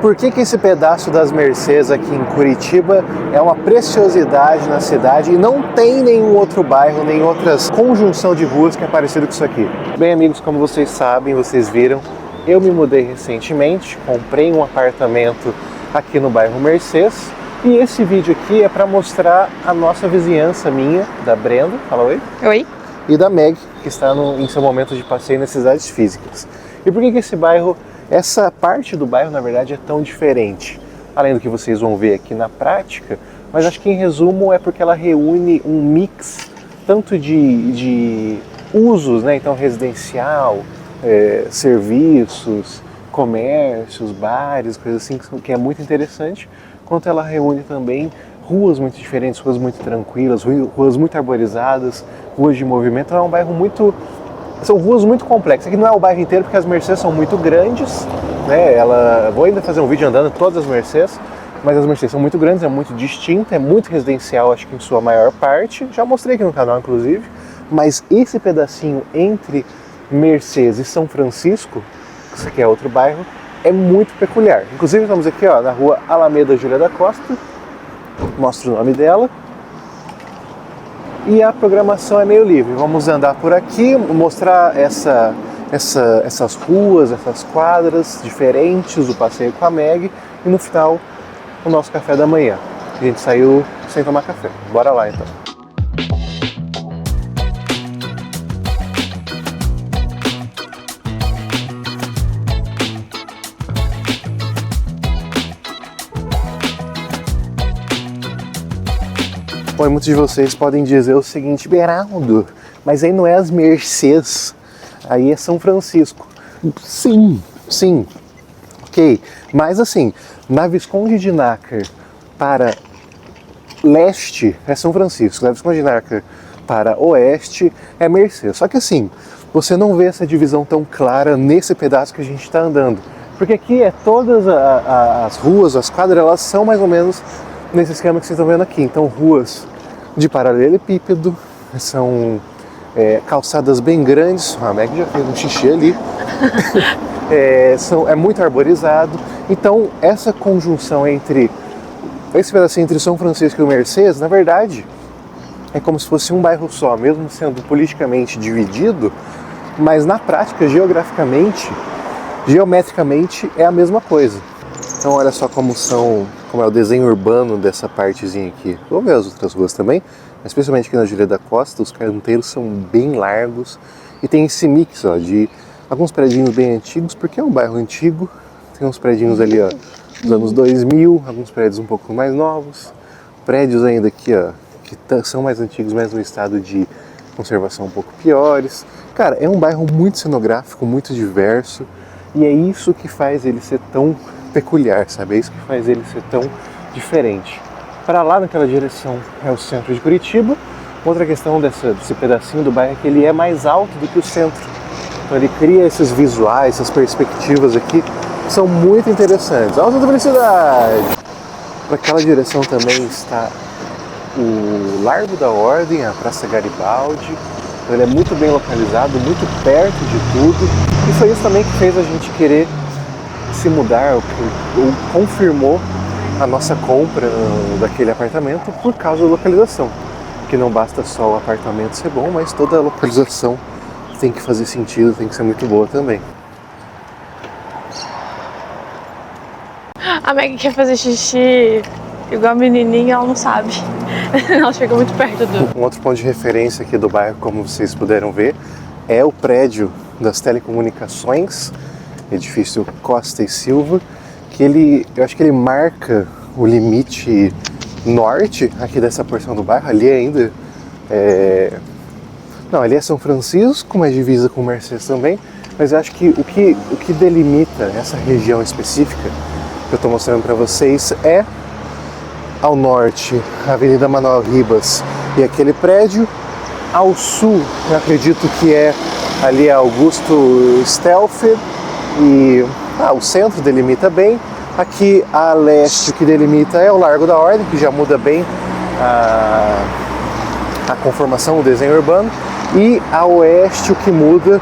Por que esse pedaço das Mercês aqui em Curitiba é uma preciosidade na cidade e não tem nenhum outro bairro, nem outras conjunção de ruas que é parecido com isso aqui? Bem, amigos, como vocês sabem, vocês viram, eu me mudei recentemente, comprei um apartamento aqui no bairro Mercês e esse vídeo aqui é para mostrar a nossa vizinhança minha, da Brenda, fala oi. Oi. E da Meg, que está em seu momento de passeio e necessidades físicas. E por que esse bairro, essa parte do bairro, na verdade, é tão diferente? Além do que vocês vão ver aqui na prática, mas acho que em resumo é porque ela reúne um mix tanto de usos, né? Então residencial, serviços, comércios, bares, coisas assim, que é muito interessante, quanto ela reúne também ruas muito diferentes, ruas muito tranquilas, ruas muito arborizadas, ruas de movimento. Então é um bairro são ruas muito complexas. Aqui não é o bairro inteiro porque as Mercês são muito grandes, né? Vou ainda fazer um vídeo andando todas as Mercês, mas as Mercês são muito grandes, é muito distinta, é muito residencial, acho que em sua maior parte. Já mostrei aqui no canal, inclusive. Mas esse pedacinho entre Mercês e São Francisco, que isso aqui é outro bairro, é muito peculiar. Inclusive estamos aqui na rua Alameda Júlia da Costa, mostro o nome dela. E a programação é meio livre. Vamos andar por aqui, mostrar essas ruas, essas quadras diferentes, o passeio com a Meg e no final o nosso café da manhã. A gente saiu sem tomar café. Bora lá então. Bom, muitos de vocês podem dizer o seguinte: Beraldo, mas aí não é as Mercês, aí é São Francisco. Sim, ok. Mas assim, na Visconde de Nácar para leste é São Francisco, na Visconde de Nácar para oeste é Mercês. Só que assim, você não vê essa divisão tão clara nesse pedaço que a gente está andando. Porque aqui todas as ruas, as quadras, elas são mais ou menos nesse esquema que vocês estão vendo aqui. Então, ruas de paralelepípedo, são calçadas bem grandes. A Meg já fez um xixi ali. É muito arborizado. Então, essa conjunção esse pedacinho entre São Francisco e Mercês, na verdade, é como se fosse um bairro só, mesmo sendo politicamente dividido, mas na prática, geometricamente, é a mesma coisa. Então, olha só como é o desenho urbano dessa partezinha aqui. Vou ver as outras ruas também, mas especialmente aqui na Júlia da Costa, os canteiros são bem largos e tem esse mix de alguns predinhos bem antigos, porque é um bairro antigo, tem uns predinhos ali dos anos 2000, alguns prédios um pouco mais novos, prédios ainda aqui que são mais antigos, mas no estado de conservação um pouco piores. Cara, é um bairro muito cenográfico, muito diverso, e é isso que faz ele ser tão peculiar, sabe? É isso que faz ele ser tão diferente. Para lá naquela direção é o centro de Curitiba. Outra questão desse pedacinho do bairro é que ele é mais alto do que o centro. Então ele cria esses visuais, essas perspectivas aqui, que são muito interessantes. Alta da velocidade! Para aquela direção também está o Largo da Ordem, a Praça Garibaldi. Então ele é muito bem localizado, muito perto de tudo. E foi isso também que fez a gente querer se mudar, ou confirmou a nossa compra daquele apartamento por causa da localização. Que não basta só o apartamento ser bom, mas toda a localização tem que fazer sentido, tem que ser muito boa também. A Meg quer fazer xixi igual a menininha, ela não sabe. Ela chega muito perto do... Um outro ponto de referência aqui do bairro, como vocês puderam ver, é o prédio das telecomunicações, edifício Costa e Silva, que eu acho que ele marca o limite norte aqui dessa porção do bairro. Ali ainda não, ali é São Francisco, mas divisa com Mercês também, mas eu acho que o que delimita essa região específica que eu estou mostrando para vocês é ao norte a Avenida Manuel Ribas e aquele prédio, ao sul eu acredito que é ali Augusto Stelfer, e o centro delimita bem. Aqui a leste o que delimita é o Largo da Ordem, que já muda bem a conformação, o desenho urbano. E a oeste o que muda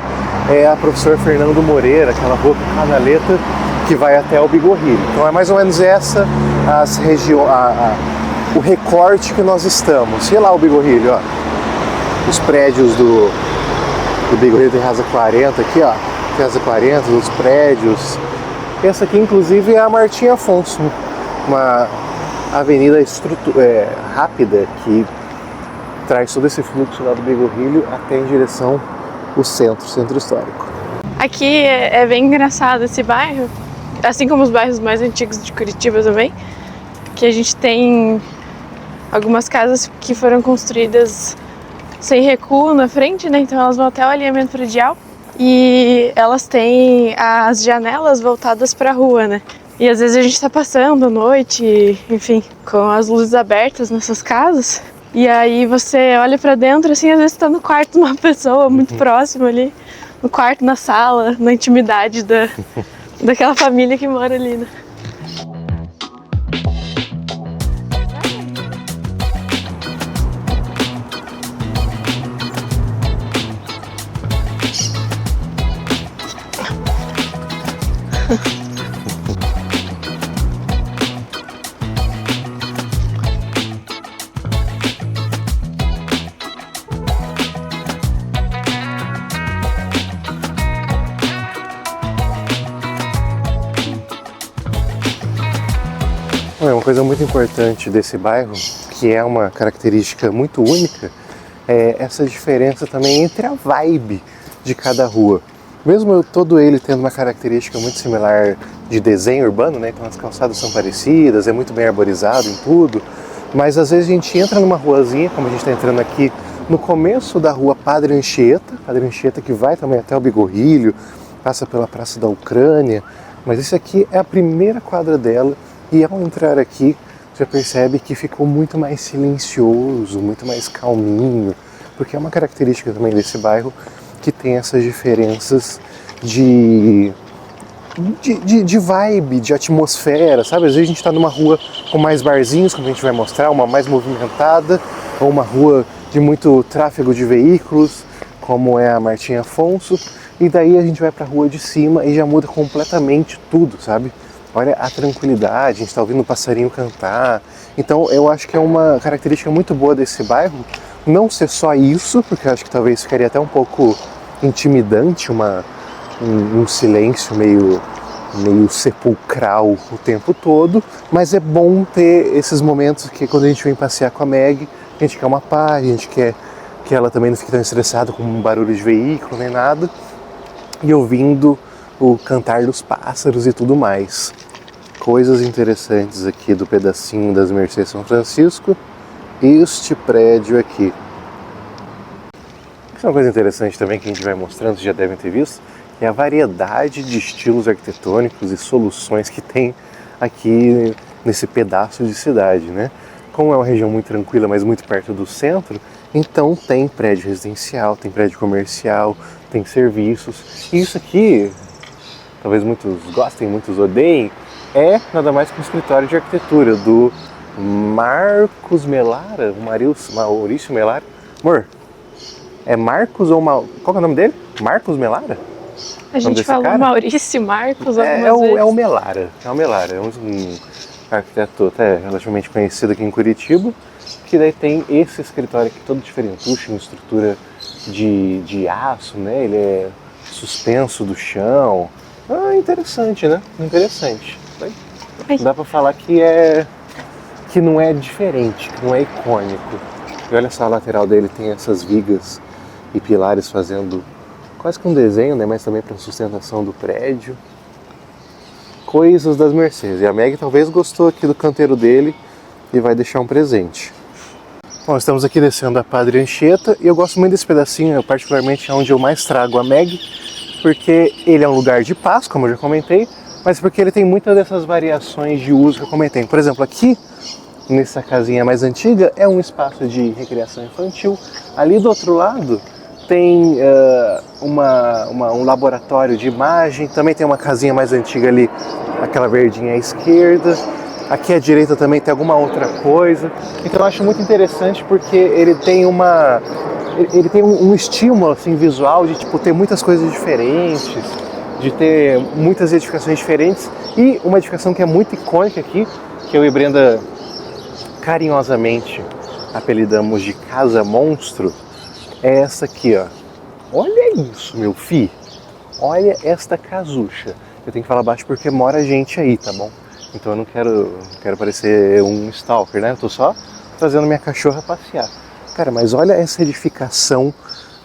é a Professor Fernando Moreira, aquela rua com canaleta, que vai até o Bigorrilho. Então é mais ou menos essa o recorte que nós estamos. E lá o Bigorrilho, ó. Os prédios do Bigorrilho tem Rasa 40 aqui, ó. Tem Rasa 40, os prédios. Essa aqui, inclusive, é a Martim Afonso, uma avenida rápida que traz todo esse fluxo lá do Bigorrilho até em direção ao centro histórico. Aqui é bem engraçado esse bairro, assim como os bairros mais antigos de Curitiba também, que a gente tem algumas casas que foram construídas sem recuo na frente, né? Então elas vão até o alinhamento predial e elas têm as janelas voltadas para a rua, né? E às vezes a gente tá passando à noite, enfim, com as luzes abertas nessas casas, e aí você olha para dentro, assim, às vezes tá no quarto de uma pessoa muito próxima ali, no quarto, na sala, na intimidade daquela família que mora ali, né? Uma coisa muito importante desse bairro, que é uma característica muito única, é essa diferença também entre a vibe de cada rua. Mesmo todo ele tendo uma característica muito similar de desenho urbano, né? Então as calçadas são parecidas, é muito bem arborizado em tudo, mas às vezes a gente entra numa ruazinha, como a gente está entrando aqui, no começo da rua Padre Anchieta que vai também até o Bigorrilho, passa pela Praça da Ucrânia, mas esse aqui é a primeira quadra dela. E ao entrar aqui, você percebe que ficou muito mais silencioso, muito mais calminho, porque é uma característica também desse bairro que tem essas diferenças de vibe, de atmosfera, sabe? Às vezes a gente está numa rua com mais barzinhos, como a gente vai mostrar, uma mais movimentada, ou uma rua de muito tráfego de veículos, como é a Martim Afonso, e daí a gente vai para a rua de cima e já muda completamente tudo, sabe? Olha a tranquilidade, a gente está ouvindo o passarinho cantar. Então eu acho que é uma característica muito boa desse bairro, não ser só isso, porque eu acho que talvez ficaria até um pouco intimidante, um silêncio meio sepulcral o tempo todo, mas é bom ter esses momentos que quando a gente vem passear com a Meg, a gente quer uma paz, a gente quer que ela também não fique tão estressada com um barulho de veículo nem nada, e ouvindo o cantar dos pássaros e tudo mais. Coisas interessantes aqui do pedacinho das Mercês São Francisco, este prédio aqui. Isso é uma coisa interessante também que a gente vai mostrando, vocês já devem ter visto, é a variedade de estilos arquitetônicos e soluções que tem aqui nesse pedaço de cidade, né? Como é uma região muito tranquila, mas muito perto do centro, então tem prédio residencial, tem prédio comercial, tem serviços. E isso aqui, talvez muitos gostem, muitos odeiem, é nada mais que um escritório de arquitetura do Marcos Melara, Maurício Melara. Amor, é Marcos ou qual é o nome dele? Marcos Melara? A gente falou cara? Maurício, Marcos, algumas vezes. É o Melara, é um arquiteto até relativamente conhecido aqui em Curitiba, que daí tem esse escritório aqui todo diferentucho, em estrutura de aço, né? Ele é suspenso do chão. Interessante, né? Interessante. Dá pra falar que não é diferente, que não é icônico. E olha só, a lateral dele tem essas vigas e pilares fazendo quase que um desenho, né? Mas também para sustentação do prédio. Coisas das Mercês. E a Meg talvez gostou aqui do canteiro dele e vai deixar um presente. Bom, estamos aqui descendo a Padre Anchieta e eu gosto muito desse pedacinho, particularmente onde eu mais trago a Meg, porque ele é um lugar de paz, como eu já comentei, mas porque ele tem muitas dessas variações de uso que eu comentei. Por exemplo, aqui, nessa casinha mais antiga, é um espaço de recreação infantil. Ali do outro lado tem um laboratório de imagem, também tem uma casinha mais antiga ali, aquela verdinha à esquerda. Aqui à direita também tem alguma outra coisa. Então eu acho muito interessante porque ele tem um estímulo assim, visual de ter muitas coisas diferentes. de ter muitas edificações diferentes e uma edificação que é muito icônica aqui, que eu e Brenda carinhosamente apelidamos de Casa Monstro, é essa aqui, ó. Olha isso, meu filho! Olha esta casucha. Eu tenho que falar baixo porque mora gente aí, tá bom? Então eu não quero parecer um stalker, né? Eu tô só fazendo minha cachorra passear. Cara, mas olha essa edificação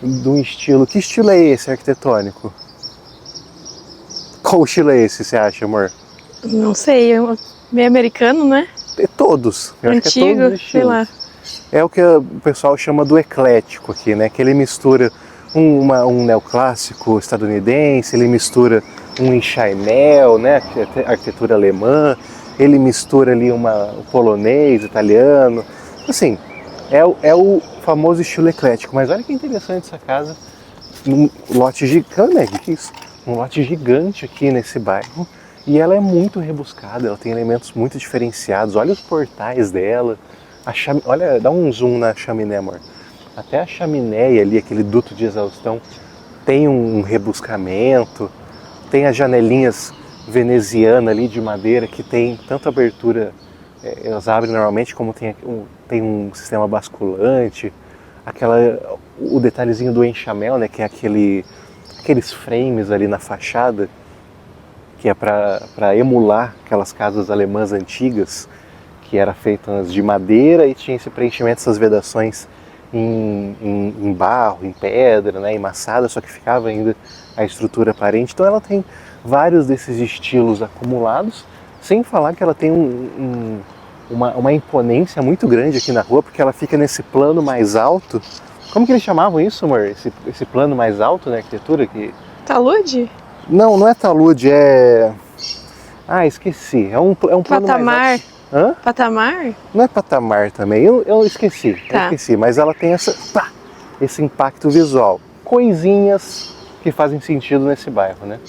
de um estilo... Que estilo é esse arquitetônico? Qual estilo é esse, você acha, amor? Não sei, meio americano, né? Todos. Eu Antigo, acho que é todos os estilos. sei lá. É o que o pessoal chama do eclético aqui, né? Que ele mistura um neoclássico estadunidense, ele mistura um enxainel, né? Arquitetura alemã, ele mistura ali um polonês, italiano. Assim, é o famoso estilo eclético. Mas olha que interessante essa casa, num lote gigante, que isso? Um lote gigante aqui nesse bairro. E ela é muito rebuscada, ela tem elementos muito diferenciados. Olha os portais dela. Olha, dá um zoom na chaminé, amor. Até a chaminé ali, aquele duto de exaustão, tem um rebuscamento. Tem as janelinhas venezianas ali de madeira que tem tanto abertura, elas abrem normalmente, como tem um sistema basculante. O detalhezinho do enxamel, né, que é aqueles frames ali na fachada, que é para emular aquelas casas alemãs antigas, que eram feitas de madeira e tinha esse preenchimento, essas vedações em barro, em pedra, né, emassada, só que ficava ainda a estrutura aparente. Então ela tem vários desses estilos acumulados, sem falar que ela tem uma imponência muito grande aqui na rua, porque ela fica nesse plano mais alto. Como que eles chamavam isso, amor? Esse plano mais alto na arquitetura? Talude? Não é talude, é... Ah, esqueci. É um plano patamar. mais alto. Hã? Patamar? Não é patamar também, eu esqueci. Tá. Eu esqueci, mas ela tem esse impacto visual. Coisinhas que fazem sentido nesse bairro, né?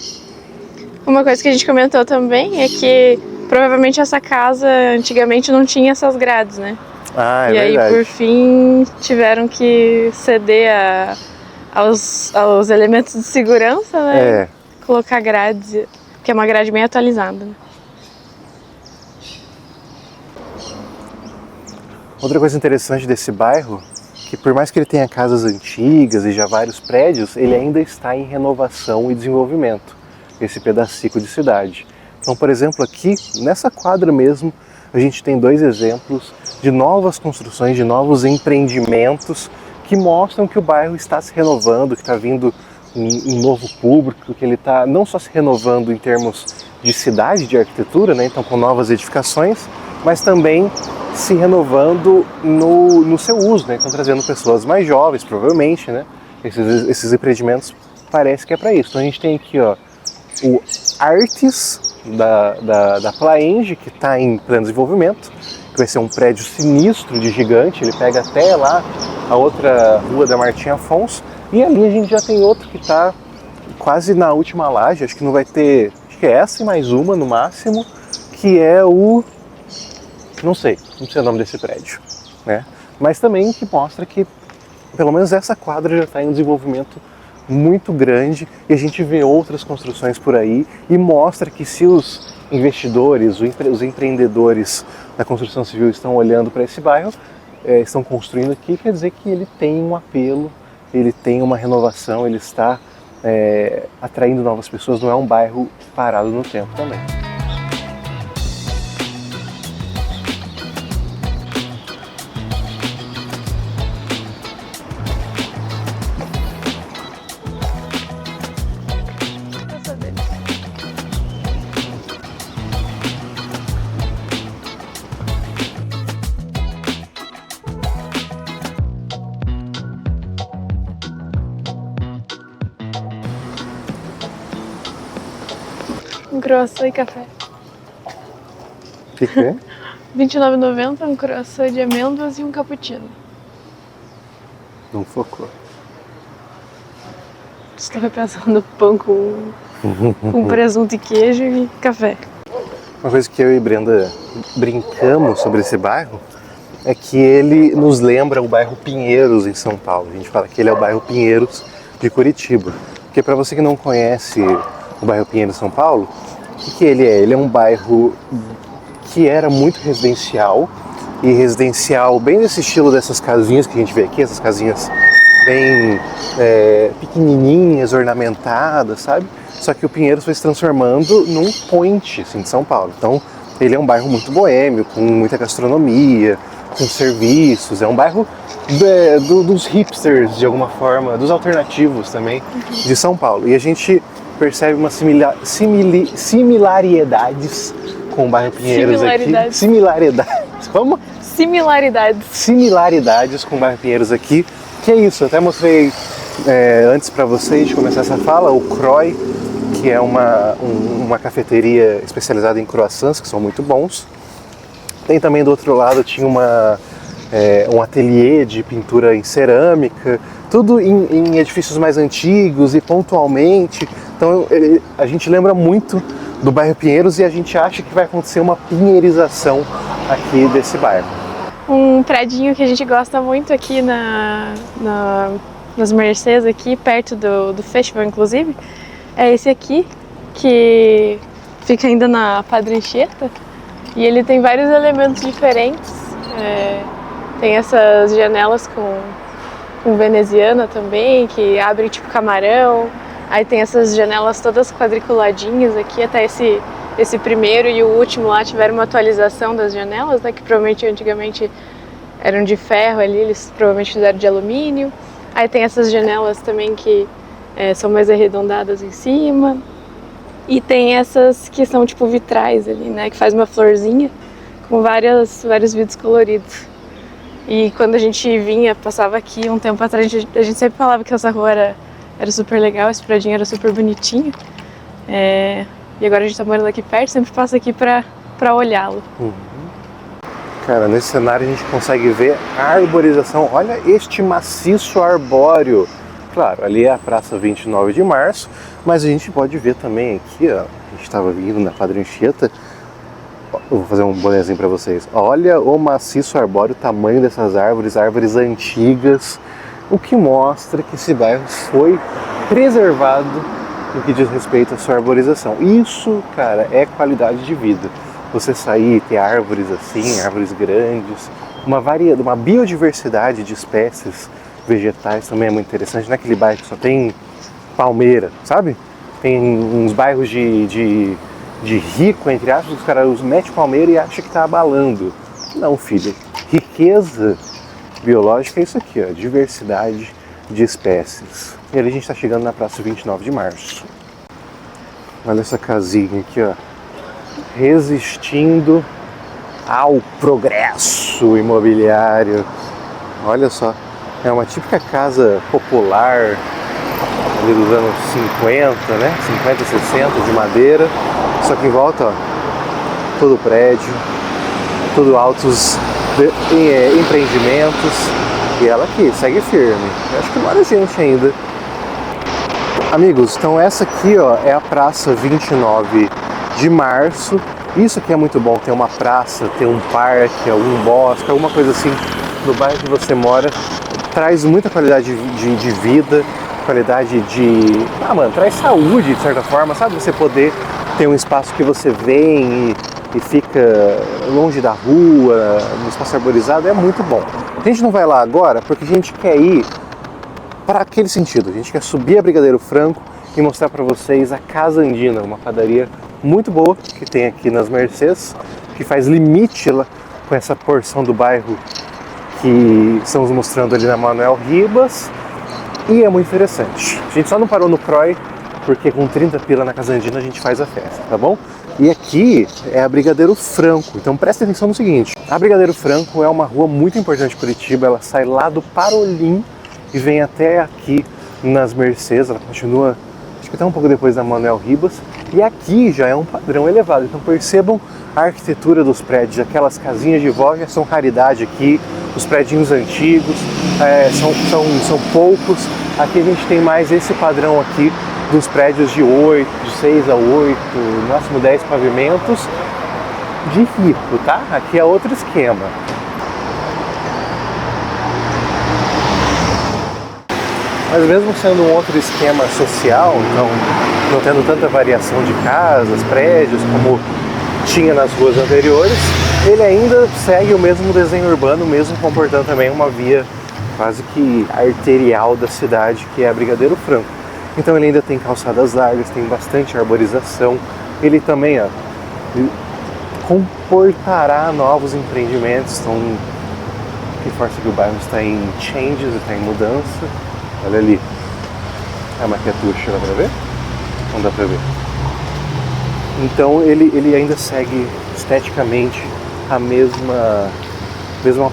Uma coisa que a gente comentou também é que provavelmente essa casa antigamente não tinha essas grades, né? Ah, é e verdade. aí, por fim, tiveram que ceder aos elementos de segurança, né? É. Colocar grades, que é uma grade bem atualizada, né? Outra coisa interessante desse bairro, que por mais que ele tenha casas antigas e já vários prédios, ele ainda está em renovação e desenvolvimento, esse pedacico de cidade. Então, por exemplo, aqui, nessa quadra mesmo, a gente tem 2 exemplos de novas construções, de novos empreendimentos que mostram que o bairro está se renovando, que está vindo um novo público, que ele está não só se renovando em termos de cidade, de arquitetura, né? Então com novas edificações, mas também se renovando no seu uso, né? Então trazendo pessoas mais jovens, provavelmente, né? Esses empreendimentos parece que é para isso. Então a gente tem aqui, ó, o Artes da Plaenge, que está em pleno desenvolvimento, que vai ser um prédio sinistro de gigante, ele pega até lá a outra rua da Martim Afonso, e ali a gente já tem outro que está quase na última laje, acho que não vai ter, acho que é essa e mais uma no máximo, que é não sei o nome desse prédio, né? Mas também que mostra que pelo menos essa quadra já está em um desenvolvimento muito grande e a gente vê outras construções por aí e mostra que se os investidores, os empreendedores da construção civil estão olhando para esse bairro, estão construindo aqui, quer dizer que ele tem um apelo, ele tem uma renovação, ele está atraindo novas pessoas, não é um bairro parado no tempo também. Um croissant e café. O que é? R$29,90, um croissant de amêndoas e um cappuccino. Não focou. Estou pensando pão com presunto e queijo e café. Uma coisa que eu e Brenda brincamos sobre esse bairro é que ele nos lembra o bairro Pinheiros em São Paulo. A gente fala que ele é o bairro Pinheiros de Curitiba. Porque para você que não conhece o bairro Pinheiros, São Paulo, o que ele é? Ele é um bairro que era muito residencial, e residencial bem nesse estilo dessas casinhas que a gente vê aqui, essas casinhas bem pequenininhas, ornamentadas, sabe? Só que o Pinheiros foi se transformando num point assim, de São Paulo. Então ele é um bairro muito boêmio, com muita gastronomia, com serviços, é um bairro dos hipsters de alguma forma, dos alternativos também de São Paulo. E a gente percebe umas similaridades com o bairro Pinheiros aqui. Similaridades. Vamos? Similaridades com o bairro Pinheiros aqui. Que é isso, eu até mostrei antes para vocês de começar essa fala, o Croy, que é uma cafeteria especializada em croissants, que são muito bons. Tem também do outro lado, tinha um ateliê de pintura em cerâmica, tudo em edifícios mais antigos e pontualmente. Então a gente lembra muito do bairro Pinheiros e a gente acha que vai acontecer uma pinheirização aqui desse bairro. Um predinho que a gente gosta muito aqui nas Mercês, aqui perto do festival, inclusive, é esse aqui, que fica ainda na Padre Anchieta, e ele tem vários elementos diferentes. Tem essas janelas com veneziana também, que abrem tipo camarão. Aí tem essas janelas todas quadriculadinhas aqui, até esse primeiro e o último lá tiveram uma atualização das janelas, né, que provavelmente antigamente eram de ferro ali, eles provavelmente fizeram de alumínio. Aí tem essas janelas também que são mais arredondadas em cima. E tem essas que são tipo vitrais ali, né, que faz uma florzinha com vários vidros coloridos. E quando a gente passava aqui um tempo atrás, a gente sempre falava que essa rua era super legal, esse predinho era super bonitinho. E agora a gente tá morando aqui perto, sempre passa aqui pra olhá-lo. Cara, nesse cenário a gente consegue ver a arborização. Olha este maciço arbóreo. Claro, ali é a Praça 29 de Março, mas a gente pode ver também aqui, ó, a gente estava vindo na Padre Anchieta. Eu vou fazer um bonezinho para vocês. Olha o maciço arbóreo, o tamanho dessas árvores antigas, o que mostra que esse bairro foi preservado no que diz respeito à sua arborização. Isso, cara, é qualidade de vida. Você sair e ter árvores assim, árvores grandes, uma biodiversidade de espécies vegetais também é muito interessante. Naquele bairro que só tem palmeira, sabe? Tem uns bairros de rico, entre aspas, os caras metem palmeira e acham que está abalando. Não, filho. Riqueza biológica é isso aqui, ó, diversidade de espécies. E ali a gente está chegando na Praça 29 de Março. Olha essa casinha aqui, ó, resistindo ao progresso imobiliário. Olha só, é uma típica casa popular ali dos anos 50, né? 50, 60, de madeira. Só que em volta, ó, todo prédio, tudo altos empreendimentos. E ela aqui, segue firme. Eu acho que não era gente ainda. Amigos, então essa aqui, ó, é a Praça 29 de Março. Isso aqui é muito bom, tem uma praça, tem um parque, algum bosque, alguma coisa assim no bairro que você mora. Traz muita qualidade de vida, qualidade de... traz saúde de certa forma, sabe? Você poder ter um espaço que você vem e fica longe da rua, no espaço arborizado, é muito bom. A gente não vai lá agora porque a gente quer ir para aquele sentido. A gente quer subir a Brigadeiro Franco e mostrar para vocês a Casa Andina, uma padaria muito boa que tem aqui nas Mercês, que faz limite lá com essa porção do bairro que estamos mostrando ali na Manuel Ribas, e é muito interessante. A gente só não parou no Croy porque com 30 pila na Casa Andina a gente faz a festa, tá bom? E aqui é a Brigadeiro Franco, então presta atenção no seguinte: a Brigadeiro Franco é uma rua muito importante de Curitiba, ela sai lá do Parolim e vem até aqui nas Mercês, ela continua, acho que até um pouco depois da Manuel Ribas, e aqui já é um padrão elevado. Então percebam a arquitetura dos prédios, aquelas casinhas de vó já são raridade aqui, os prédios antigos são poucos. Aqui a gente tem mais esse padrão aqui dos prédios de 6 a 8, no máximo 10 pavimentos, de rico, tá? Aqui é outro esquema. Mas mesmo sendo um outro esquema social, então não tendo tanta variação de casas, prédios como tinha nas ruas anteriores, ele ainda segue o mesmo desenho urbano, mesmo comportando também uma via quase que arterial da cidade, que é a Brigadeiro Franco. Então ele ainda tem calçadas largas, tem bastante arborização, ele também comportará novos empreendimentos, então que força que o bairro está em changes, está em mudança. Olha ali a maquetucha, dá pra ver? Não dá pra ver. Então ele ainda segue esteticamente a mesma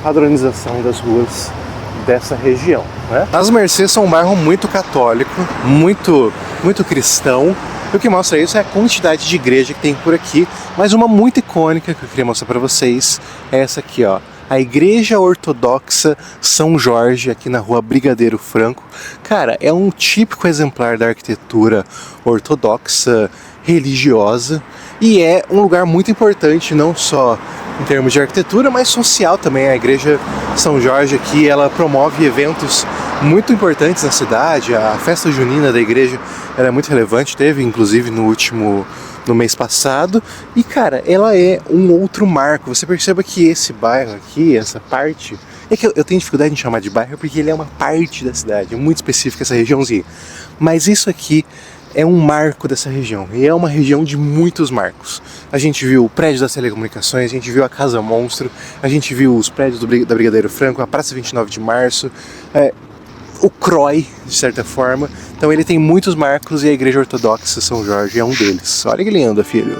padronização das ruas dessa região, né? As Mercês são um bairro muito católico, muito cristão. E o que mostra isso é a quantidade de igreja que tem por aqui. Mas uma muito icônica que eu queria mostrar para vocês é essa aqui, ó. A Igreja Ortodoxa São Jorge, aqui na rua Brigadeiro Franco. Cara, é um típico exemplar da arquitetura ortodoxa religiosa e é um lugar muito importante, não só em termos de arquitetura, mas social também. A Igreja São Jorge aqui, ela promove eventos muito importantes na cidade. A festa junina da igreja era muito relevante, teve inclusive no mês passado. E cara, ela é um outro marco. Você perceba que esse bairro aqui, essa parte, é que eu tenho dificuldade em chamar de bairro porque ele é uma parte da cidade, é muito específica essa regiãozinha. Mas isso aqui é um marco dessa região, e é uma região de muitos marcos. A gente viu o prédio das telecomunicações, a gente viu a Casa Monstro, a gente viu os prédios da Brigadeiro Franco, a Praça 29 de Março, o CROI, de certa forma. Então ele tem muitos marcos e a Igreja Ortodoxa São Jorge é um deles. Olha que lindo, filho!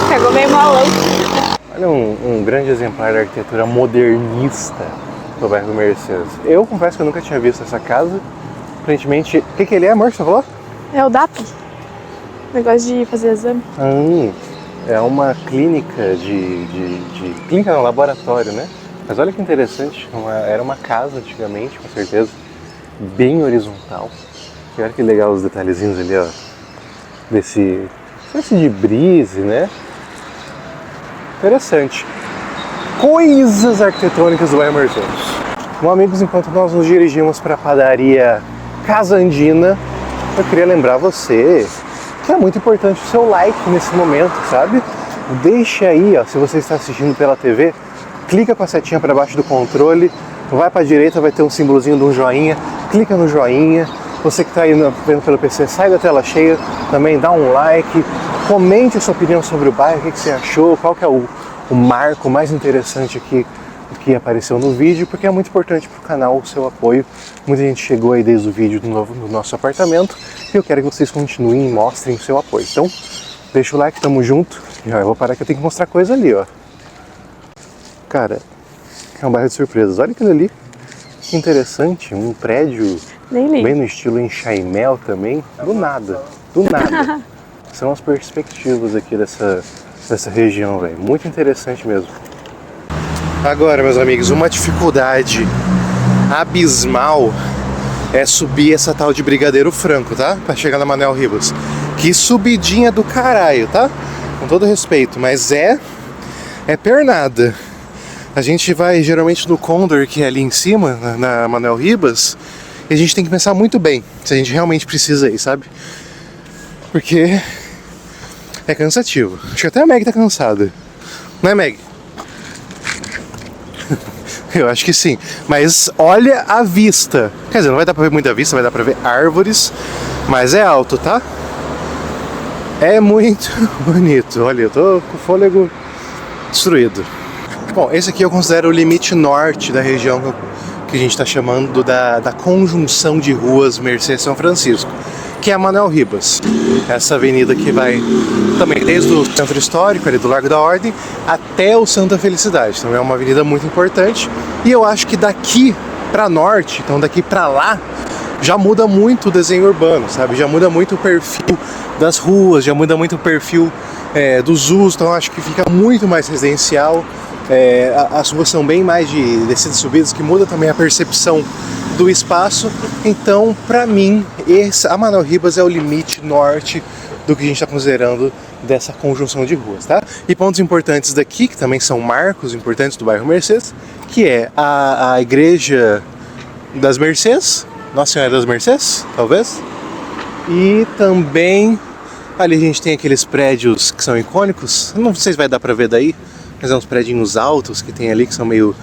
Pegou meio mal aí. Olha um grande exemplar da arquitetura modernista do bairro Mercês. Eu confesso que eu nunca tinha visto essa casa. Aparentemente, o que ele é, amor? Você falou? É o DAP. Negócio de fazer exame. É uma clínica clínica no laboratório, né? Mas olha que interessante, era uma casa antigamente, com certeza, bem horizontal. E olha que legal os detalhezinhos ali, ó, desse espécie de brise, né? Interessante. Coisas arquitetônicas do bairro Mercês. Bom, amigos, enquanto nós nos dirigimos para a padaria Casa Andina, eu queria lembrar você que é muito importante o seu like nesse momento, sabe? Deixa aí, ó, se você está assistindo pela TV, clica com a setinha para baixo do controle, vai para a direita, vai ter um símbolozinho de um joinha, clica no joinha. Você que está aí vendo pelo PC, sai da tela cheia, também dá um like, comente a sua opinião sobre o bairro, o que você achou, qual que é o marco mais interessante aqui que apareceu no vídeo, porque é muito importante para o canal o seu apoio. Muita gente chegou aí desde o vídeo do nosso apartamento e eu quero que vocês continuem e mostrem o seu apoio. Então, deixa o like, tamo junto. E ó, eu vou parar que eu tenho que mostrar coisa ali, ó. Cara, é um bairro de surpresas. Olha aquilo ali, que interessante, um prédio bem no estilo enxaimel também, do nada. São as perspectivas aqui dessa região, velho, muito interessante mesmo. Agora, meus amigos, uma dificuldade abismal é subir essa tal de Brigadeiro Franco, tá? Pra chegar na Manuel Ribas. Que subidinha do caralho, tá? Com todo respeito, mas é pernada. A gente vai geralmente no Condor, que é ali em cima, na Manuel Ribas, e a gente tem que pensar muito bem se a gente realmente precisa ir, sabe? Porque é cansativo. Acho que até a Meg tá cansada. Não é, Meg? Eu acho que sim. Mas olha a vista. Quer dizer, não vai dar pra ver muita vista, vai dar pra ver árvores, mas é alto, tá? É muito bonito. Olha, eu tô com o fôlego destruído. Bom, esse aqui eu considero o limite norte da região que a gente está chamando da conjunção de ruas Mercês São Francisco. que é a Manuel Ribas. Essa avenida que vai também desde o centro histórico, ali do Largo da Ordem, até o Santa Felicidade. Então é uma avenida muito importante. E eu acho que daqui para norte, então daqui para lá, já muda muito o desenho urbano, sabe? Já muda muito o perfil das ruas, já muda muito o perfil dos usos. Então eu acho que fica muito mais residencial. As ruas são bem mais de descidas e subidas, que muda também a percepção do espaço. Então, para mim, a Manuel Ribas é o limite norte do que a gente está considerando dessa conjunção de ruas, tá? E pontos importantes daqui, que também são marcos importantes do bairro Mercês, que é a Igreja das Mercês, Nossa Senhora das Mercês, talvez. E também ali a gente tem aqueles prédios que são icônicos, não sei se vai dar para ver daí, mas é uns prédios altos que tem ali que são meio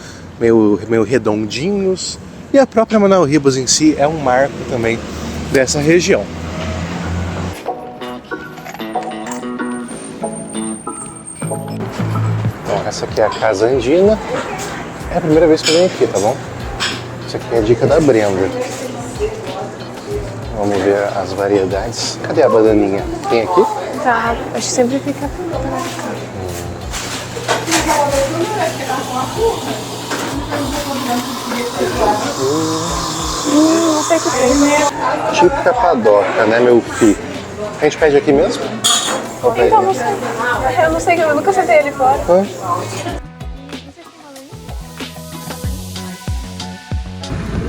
redondinhos. E a própria Manuel Ribas em si é um marco também dessa região. Bom, essa aqui é a Casa Andina. É a primeira vez que eu venho aqui, tá bom? Isso aqui é a dica da Brenda. Vamos ver as variedades. Cadê a bananinha? Tem aqui? Tá, acho que sempre fica pra cá. Não sei o que tem. Típica padoca, né, meu filho? A gente pede aqui mesmo? Então, não sei. Eu não sei, eu nunca sentei ali fora.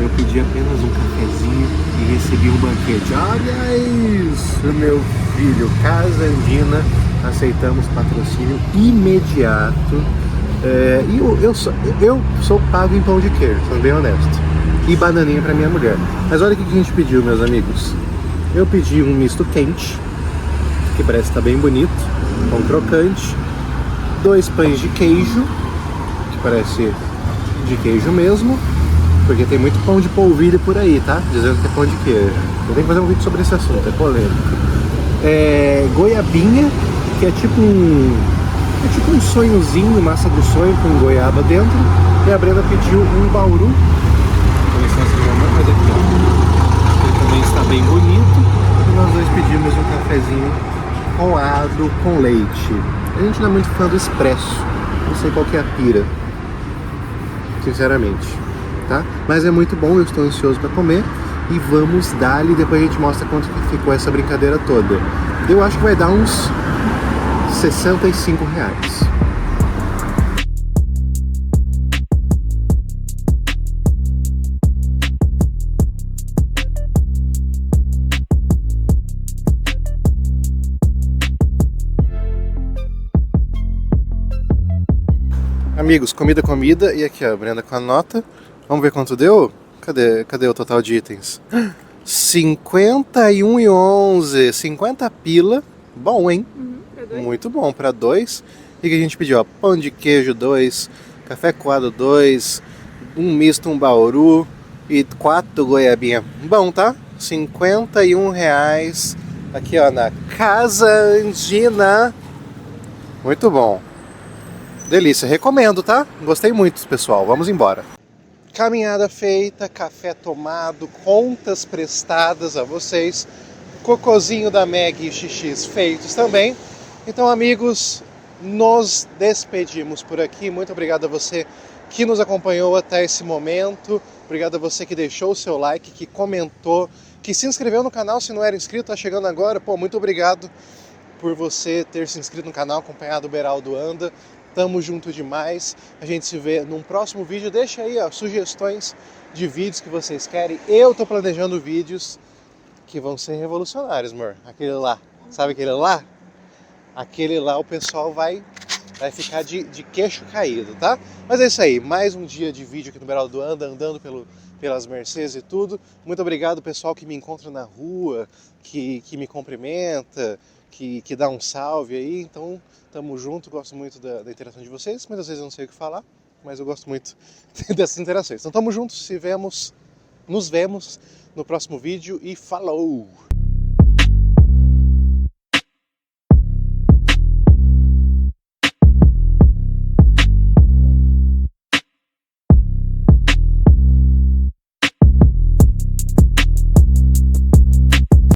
Eu pedi apenas um cafezinho e recebi um banquete. Olha isso, meu filho. Casa Andina, aceitamos patrocínio imediato. E eu sou pago em pão de queijo, sendo bem honesto. E bananinha pra minha mulher. Mas olha o que a gente pediu, meus amigos. Eu pedi um misto quente, que parece estar bem bonito, pão crocante, 2 pães de queijo, que parece de queijo mesmo, porque tem muito pão de polvilho por aí, tá? Dizendo que é pão de queijo. Eu tenho que fazer um vídeo sobre esse assunto, é polêmico. Goiabinha, que é tipo um sonhozinho, massa do sonho com goiaba dentro. E a Brenda pediu um bauru. Com licença, meu amor, mas aqui, ó. Ele também está bem bonito. E nós dois pedimos um cafezinho coado com leite. A gente não é muito fã do expresso. Não sei qual que é a pira, sinceramente, tá? Mas é muito bom, eu estou ansioso para comer. E vamos dar-lhe, depois a gente mostra quanto que ficou essa brincadeira toda. Eu acho que vai dar uns R$65. Amigos, comida, e aqui ó, a Brenda com a nota. Vamos ver quanto deu? Cadê o total de itens? 51,11, 50 pila. Bom, hein? Muito bom, para 2. E que a gente pediu, ó, pão de queijo 2, café coado 2, um misto, um bauru e 4 goiabinha. Bom, tá? R$51 aqui, ó, na Casa Andina. Muito bom. Delícia, recomendo, tá? Gostei muito, pessoal. Vamos embora. Caminhada feita, café tomado, contas prestadas a vocês, cocôzinho da Meg e xixis feitos também. Então, amigos, nos despedimos por aqui. Muito obrigado a você que nos acompanhou até esse momento. Obrigado a você que deixou o seu like, que comentou, que se inscreveu no canal se não era inscrito, tá chegando agora. Pô, muito obrigado por você ter se inscrito no canal, acompanhado o Beraldo Anda. Tamo junto demais. A gente se vê num próximo vídeo. Deixa aí, ó, sugestões de vídeos que vocês querem. Eu tô planejando vídeos que vão ser revolucionários, amor. Aquele lá, sabe aquele lá? Aquele lá o pessoal vai ficar de queixo caído, tá? Mas é isso aí, mais um dia de vídeo aqui no Beraldo Anda, andando pelas Mercês e tudo. Muito obrigado, pessoal que me encontra na rua, que me cumprimenta, que dá um salve aí. Então, tamo junto, gosto muito da interação de vocês, mas às vezes eu não sei o que falar, mas eu gosto muito dessas interações. Então, tamo junto, nos vemos no próximo vídeo e falou!